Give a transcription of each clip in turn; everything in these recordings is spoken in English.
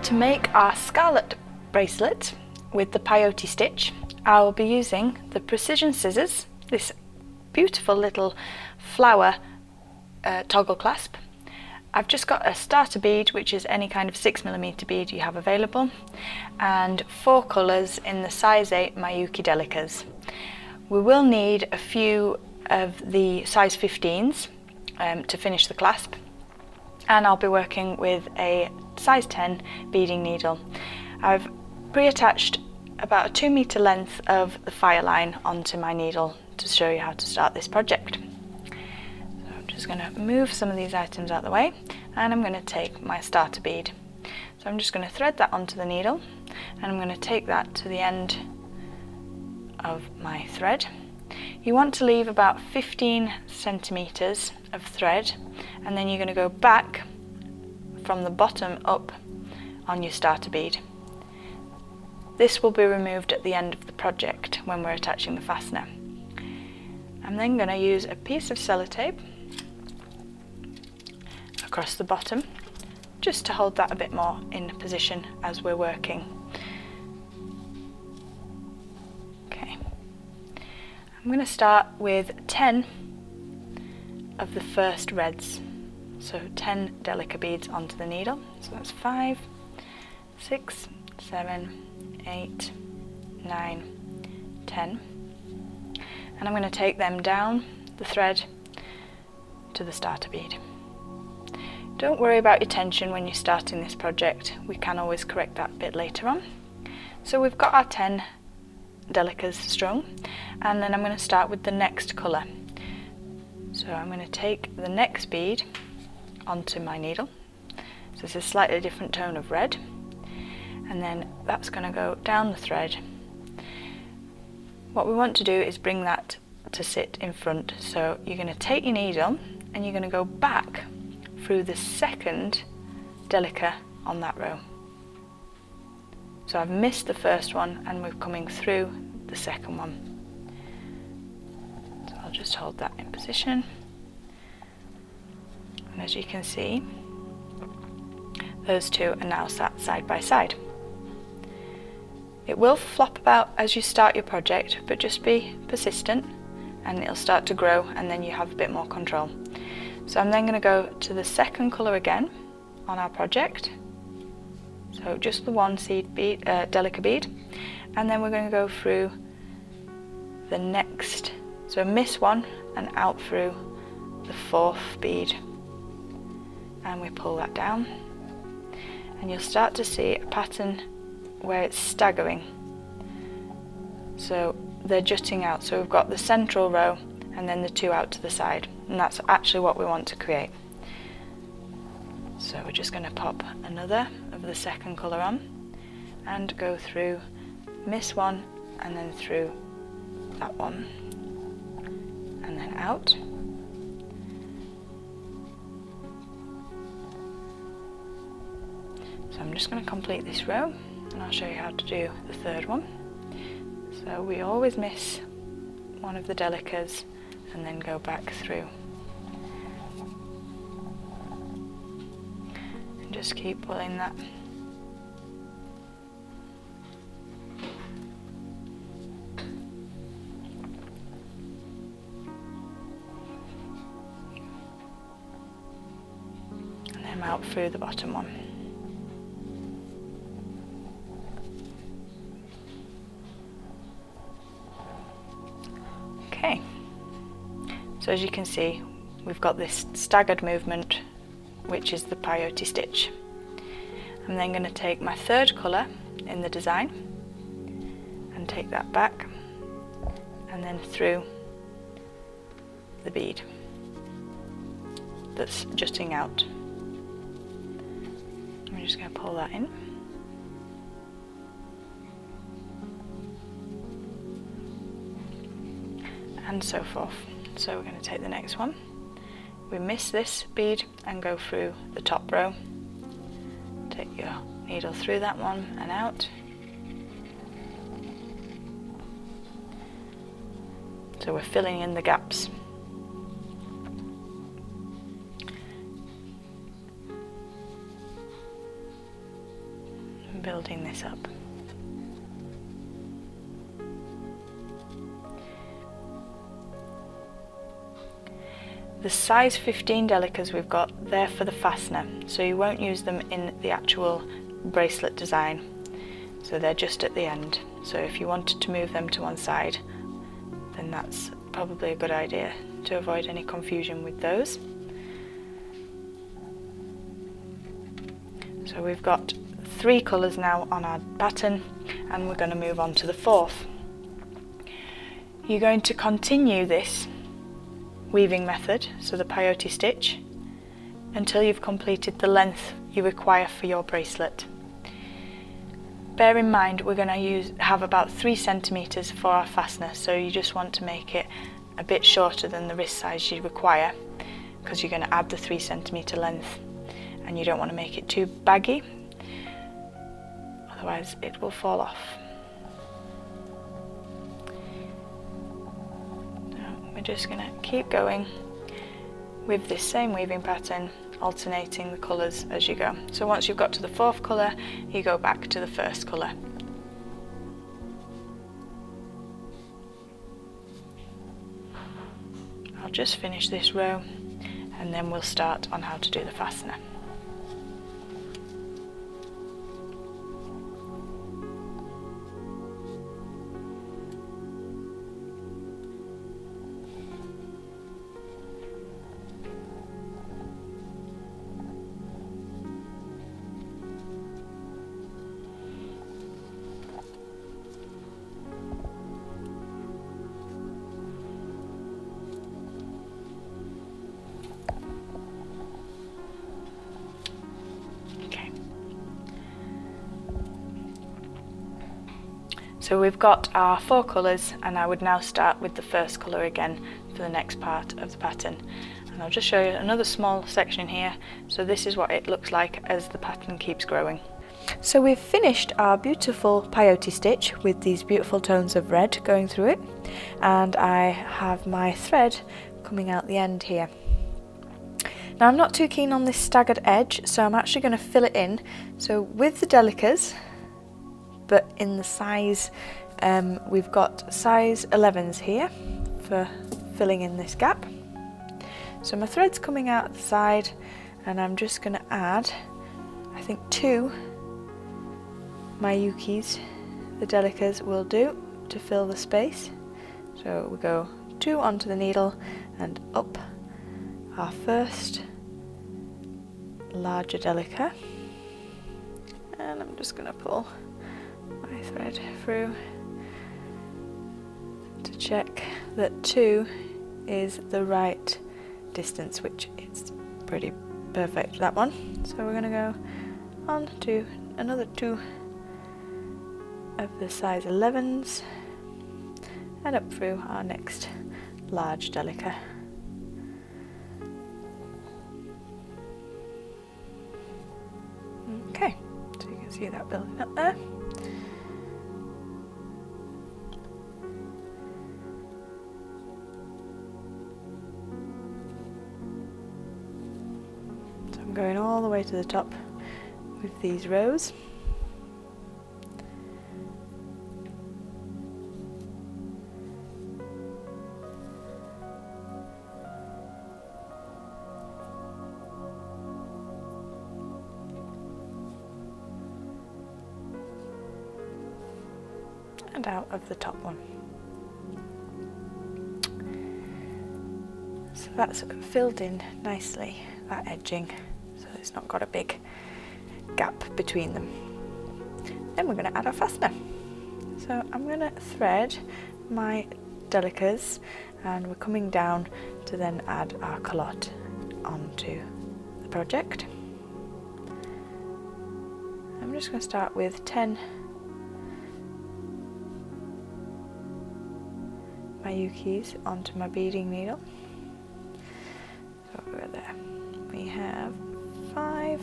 To make our scarlet bracelet with the Peyote stitch, I will be using the precision scissors, this beautiful little flower toggle clasp. I've just got a starter bead, which is any kind of 6mm bead you have available, and 4 colours in the size 8 Miyuki Delicas. We will need a few of the size 15s to finish the clasp, and I'll be working with a size 10 beading needle. I've pre-attached about a 2 metre length of the fire line onto my needle to show you how to start this project. So I'm just going to move some of these items out of the way, and I'm going to take my starter bead. So I'm just going to thread that onto the needle, and I'm going to take that to the end of my thread. You want to leave about 15 centimetres of thread, and then you're going to go back from the bottom up on your starter bead. This will be removed at the end of the project when we're attaching the fastener. I'm then going to use a piece of sellotape across the bottom just to hold that a bit more in position as we're working. Okay, I'm going to start with 10 of the first reds, so 10 Delica beads onto the needle. So that's 5, 6, 7, 8, 9, 10, and I'm going to take them down the thread to the starter bead. Don't worry about your tension when you're starting this project, we can always correct that bit later on. So we've got our 10 Delicas strung, and then I'm going to start with the next colour. So I'm going to take the next bead onto my needle, so it's a slightly different tone of red, and then that's going to go down the thread. What we want to do is bring that to sit in front, so you're going to take your needle and you're going to go back through the second Delica on that row. So I've missed the first one and we're coming through the second one. So I'll just hold that in position, and as you can see, those two are now sat side by side. It will flop about as you start your project, but just be persistent and it'll start to grow, and then you have a bit more control. So I'm then going to go to the second colour again on our project, so just the one seed bead, Delica bead, and then we're going to go through the next, so miss one and out through the 4th bead, and we pull that down, and you'll start to see a pattern where it's staggering, so they're jutting out. So we've got the central row and then the 2 out to the side, and that's actually what we want to create. So we're just going to pop another of the second colour on and go through, miss one and then through that one and then out. So I'm just going to complete this row and I'll show you how to do the third one. So we always miss one of the Delicas and then go back through. And just keep pulling that. And then out through the bottom one. Okay, so as you can see, we've got this staggered movement, which is the Peyote stitch. I'm then going to take my third colour in the design and take that back and then through the bead that's jutting out. I'm just going to pull that in. And so forth. So we're going to take the next one. We miss this bead and go through the top row. Take your needle through that one and out. So we're filling in the gaps. building this up. The size 15 Delicas we've got, they're for the fastener, so you won't use them in the actual bracelet design. So they're just at the end. So if you wanted to move them to one side, then that's probably a good idea to avoid any confusion with those. So we've got 3 colours now on our pattern, and we're going to move on to the 4th. You're going to continue this weaving method, so the peyote stitch, until you've completed the length you require for your bracelet. Bear in mind we're going to have about 3 centimetres for our fastener, so you just want to make it a bit shorter than the wrist size you require, because you're going to add the 3 centimetre length, and you don't want to make it too baggy, otherwise it will fall off. We're just going to keep going with this same weaving pattern, alternating the colours as you go. So once you've got to the 4th colour, you go back to the 1st colour. I'll just finish this row and then we'll start on how to do the fastener. So we've got our 4 colours, and I would now start with the 1st colour again for the next part of the pattern. And I'll just show you another small section here. So this is what it looks like as the pattern keeps growing. So we've finished our beautiful peyote stitch with these beautiful tones of red going through it, and I have my thread coming out the end here. Now I'm not too keen on this staggered edge, so I'm actually going to fill it in. So with the Delicas, but in the size, we've got size 11s here for filling in this gap. So my thread's coming out at the side, and I'm just going to add, I think 2 Miyukis, the Delicas, will do to fill the space. So we go 2 onto the needle and up our first larger Delica, and I'm just going to pull my thread through to check that 2 is the right distance, which is pretty perfect, that one. So we're going to go on to another 2 of the size 11s and up through our next large Delica. Okay, so you can see that building up there. So I'm going all the way to the top with these rows. And out of the top one. So that's filled in nicely, that edging, so it's not got a big gap between them. Then we're going to add our fastener. So I'm going to thread my Delicas, and we're coming down to then add our culotte onto the project. I'm just going to start with 10 Miyukis onto my beading needle. So over there we have 5,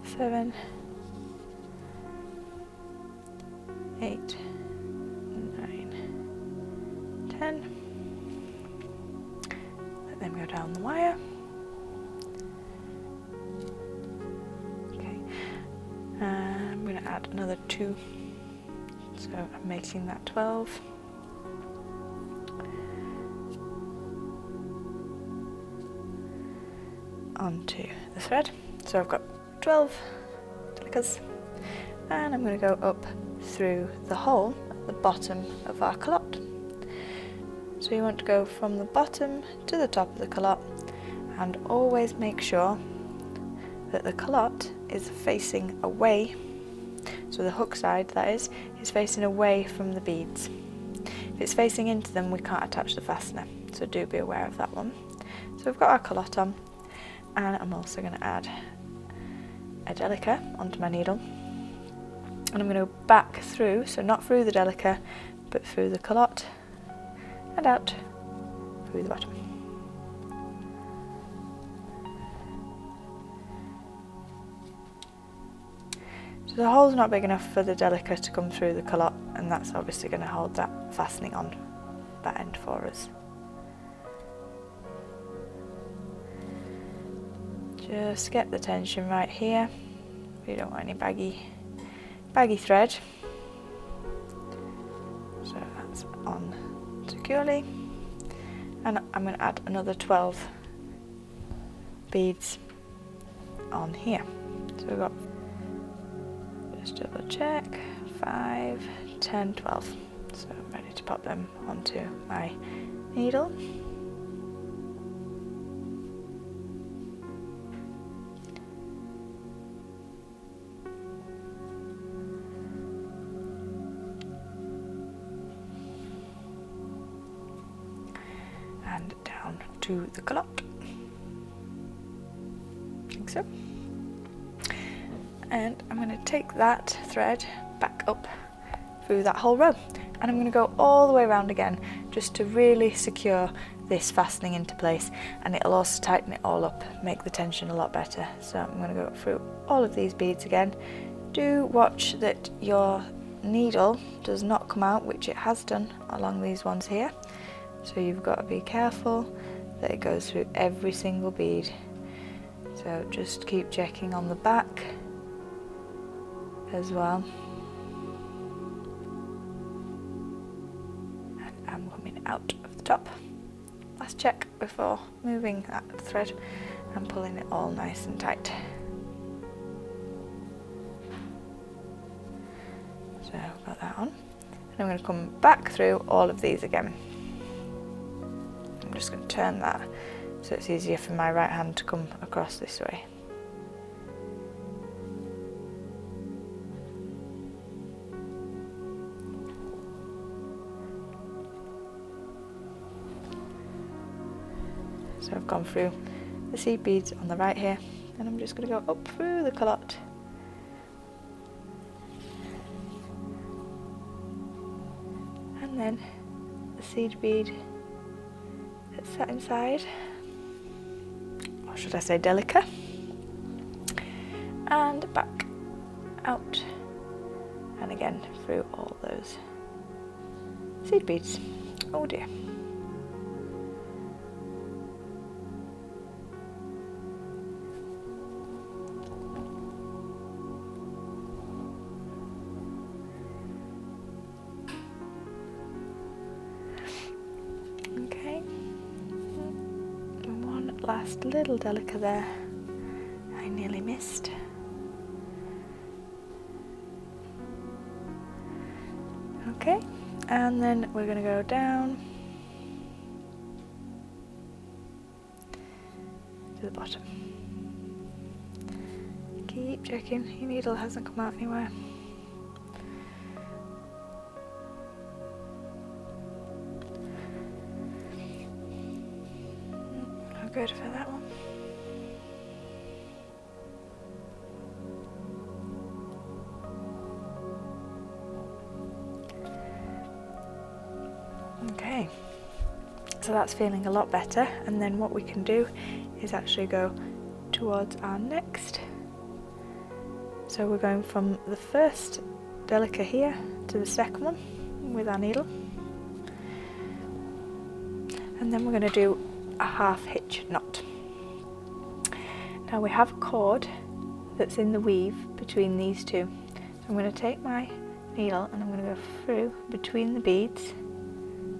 7, 8, 9, 10. Let them go down the wire. I'm going to add another 2, so I'm making that 12. Onto the thread, so I've got 12 delicas, and I'm going to go up through the hole at the bottom of our calotte. So you want to go from the bottom to the top of the calotte, and always make sure that the calotte is facing away, so the hook side that is facing away from the beads. If it's facing into them, we can't attach the fastener, so do be aware of that one. So we've got our calotte on, and I'm also going to add a Delica onto my needle, and I'm going to go back through, so not through the Delica but through the calotte and out through the bottom. So the hole's not big enough for the Delica to come through the calotte, and that's obviously going to hold that fastening on that end for us. Just get the tension right here. We don't want any baggy thread. So that's on securely. And I'm going to add another 12 beads on here. So we've got, just double check, 5, 10, 12. So I'm ready to pop them onto my needle. And down to the calotte, like so. And I'm going to take that thread back up through that whole row, and I'm going to go all the way around again just to really secure this fastening into place, and it'll also tighten it all up, make the tension a lot better. So I'm going to go through all of these beads again. Do watch that your needle does not come out, which it has done along these ones here. So you've got to be careful that it goes through every single bead. So just keep checking on the back as well. And I'm coming out of the top. Last check before moving that thread and pulling it all nice and tight. So I've got that on. And I'm going to come back through all of these again. I'm just going to turn that so it's easier for my right hand to come across this way. So I've gone through the seed beads on the right here, and I'm just going to go up through the calotte. And then the seed bead that's sat inside, or should I say Delica, and back out, and again through all those seed beads. Oh dear. Last little Delica there, I nearly missed. Okay, and then we're going to go down to the bottom. Keep checking, your needle hasn't come out anywhere. Good for that one. Okay, so that's feeling a lot better, and then what we can do is actually go towards our next. So we're going from the first Delica here to the second one with our needle, and then we're going to do a half hitch knot. Now we have a cord that's in the weave between these two, I'm going to take my needle and I'm going to go through between the beads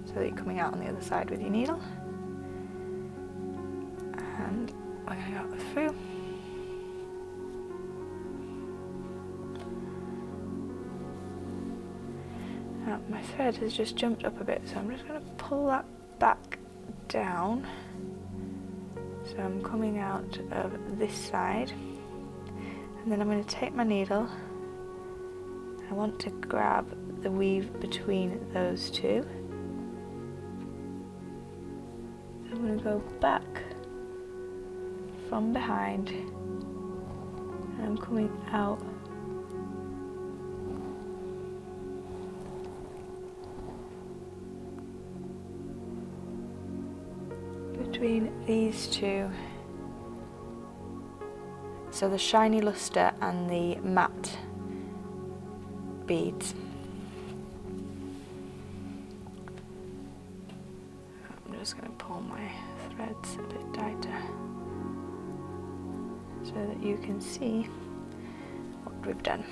so that you're coming out on the other side with your needle. And we're going to go through. Now my thread has just jumped up a bit, so I'm just going to pull that back down. So I'm coming out of this side, and then I'm going to take my needle. I want to grab the weave between those two. So I'm going to go back from behind, and I'm coming out between these two. So the shiny luster and the matte beads. I'm just going to pull my threads a bit tighter so that you can see what we've done.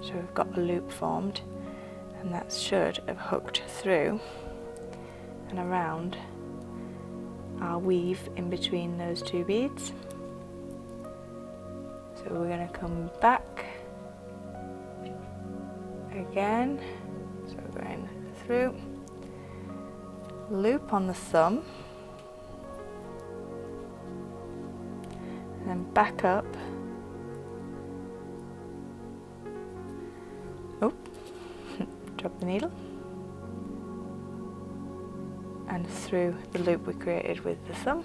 So we've got a loop formed, and that should have hooked through and around our weave in between those two beads. So we're going to come back again, so we're going through, loop on the thumb, and then back up. Oh, drop the needle, and through the loop we created with the thumb.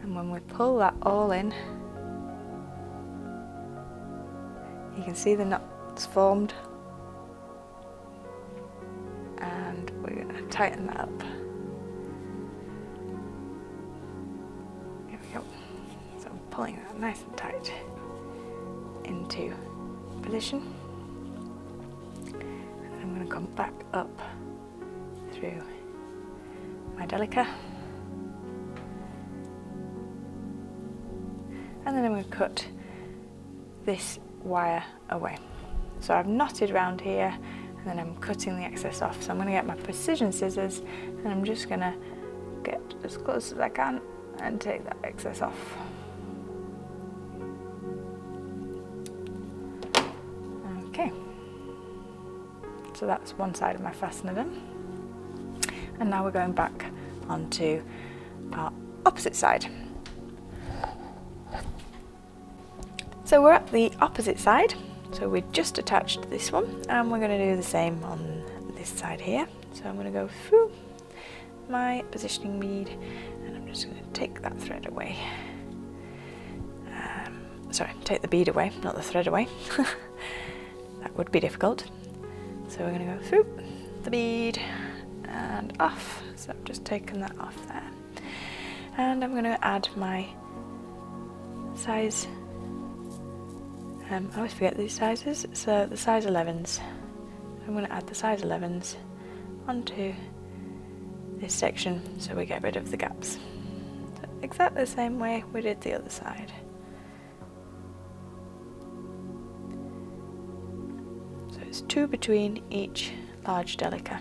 And when we pull that all in, you can see the knots formed, and we're going to tighten that up. Here we go. So I'm pulling that nice and tight into position. And I'm going to come back up through my Delica. And then I'm going to cut this wire away. So I've knotted around here, and then I'm cutting the excess off. So I'm going to get my precision scissors, and I'm just going to get as close as I can and take that excess off. Okay, so that's one side of my fastener done. And now we're going back onto our opposite side. So we're at the opposite side, so we just attached this one, and we're going to do the same on this side here. So I'm going to go through my positioning bead, and I'm just going to take that thread away. Sorry, take the bead away, not the thread away. That would be difficult. So we're going to go through the bead and off. So I've just taken that off there. And I'm going to add my size. I always forget these sizes, so the size 11s. I'm going to add the size 11s onto this section so we get rid of the gaps. So exactly the same way we did the other side. So it's 2 between each large Delica.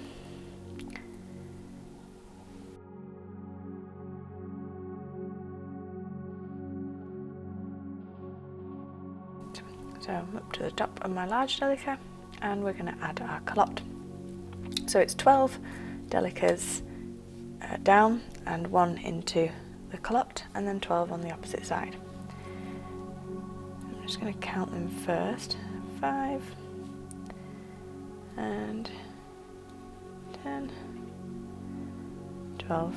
So I'm up to the top of my large Delica, and we're going to add our calotte. So it's 12 Delicas down and 1 into the calotte, and then 12 on the opposite side. I'm just going to count them first. 5 and 10, 12.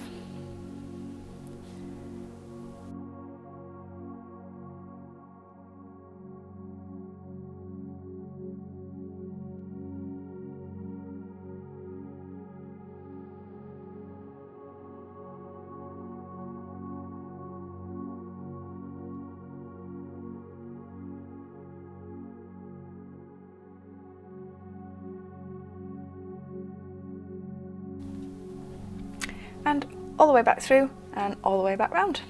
And all the way back through and all the way back round.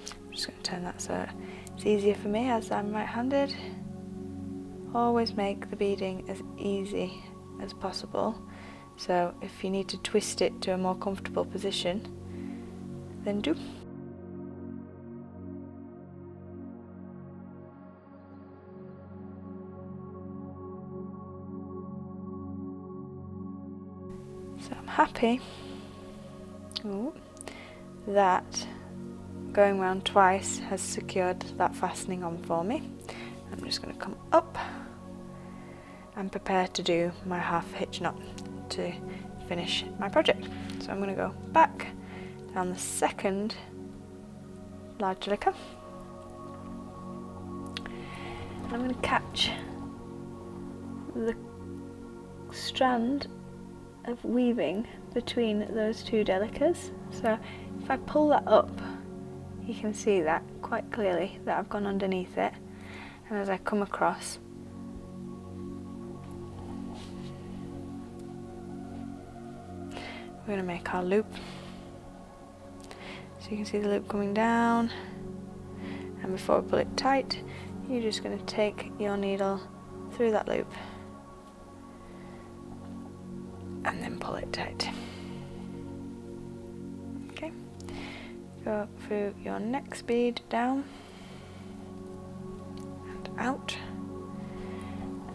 I'm just going to turn that so it's easier for me as I'm right-handed. Always make the beading as easy as possible, so if you need to twist it to a more comfortable position, then do. So I'm happy that going round twice has secured that fastening on for me. I'm just going to come up and prepare to do my half hitch knot to finish my project. So I'm going to go back down the second large Delica. I'm going to catch the strand of weaving between those two Delicas. So if I pull that up, you can see that quite clearly that I've gone underneath it, and as I come across, we're going to make our loop. So you can see the loop coming down, and before we pull it tight, you're just going to take your needle through that loop and then pull it tight. Okay, go through your next bead down and out,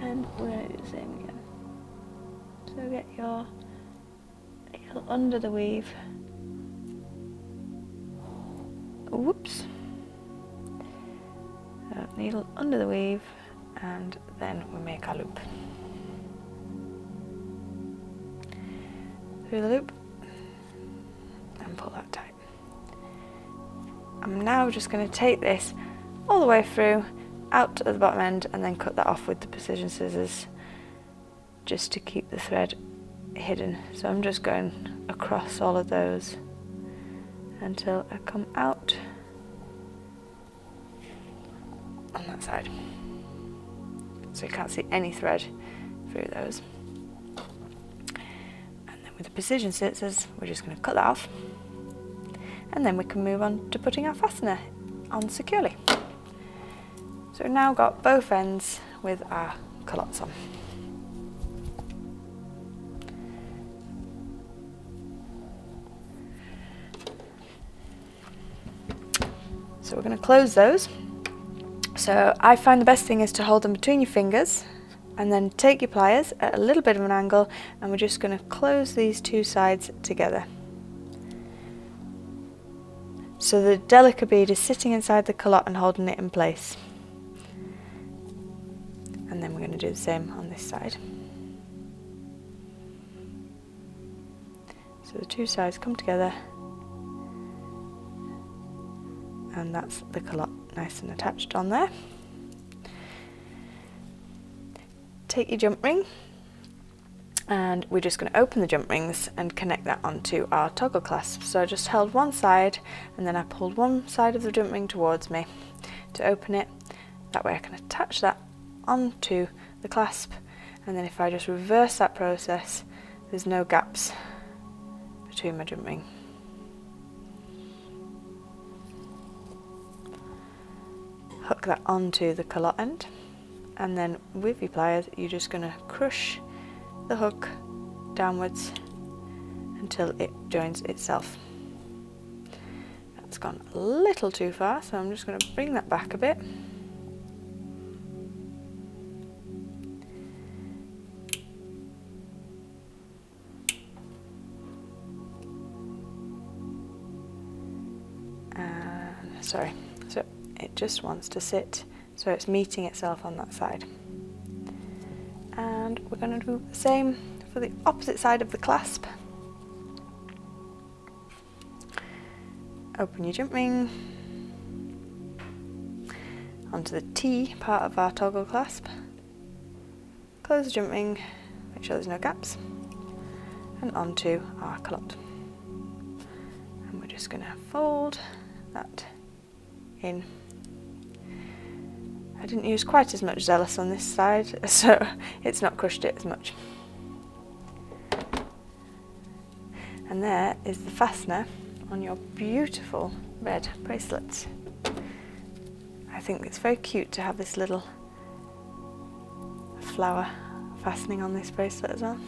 and we're going to do the same again. So get your needle under the weave. Whoops. Needle under the weave, and then we make our loop. Through the loop and pull that tight. I'm now just going to take this all the way through out at the bottom end and then cut that off with the precision scissors just to keep the thread hidden. So I'm just going across all of those until I come out on that side, so you can't see any thread through those. And then with the precision scissors, we're just going to cut that off, and then we can move on to putting our fastener on securely. So we've now got both ends with our culottes on. So we're going to close those. So I find the best thing is to hold them between your fingers and then take your pliers at a little bit of an angle, and we're just going to close these two sides together. So the Delica bead is sitting inside the culotte and holding it in place. And then we're going to do the same on this side. So the two sides come together, and that's the culotte nice and attached on there. Take your jump ring, and we're just going to open the jump rings and connect that onto our toggle clasp. So I just held one side and then I pulled one side of the jump ring towards me to open it. That way I can attach that onto the clasp, and then if I just reverse that process, there's no gaps between my jump ring. Hook that onto the culotte end, and then with your pliers you're just going to crush the hook downwards until it joins itself. That's gone a little too far, so I'm just going to bring that back a bit. Sorry, so it just wants to sit so it's meeting itself on that side. And we're going to do the same for the opposite side of the clasp. Open your jump ring onto the T part of our toggle clasp, close the jump ring, make sure there's no gaps, and onto our culotte. And we're just going to fold that in I didn't use quite as much Zealous on this side, so it's not crushed it as much. And there is the fastener on your beautiful red bracelet. I think it's very cute to have this little flower fastening on this bracelet as well.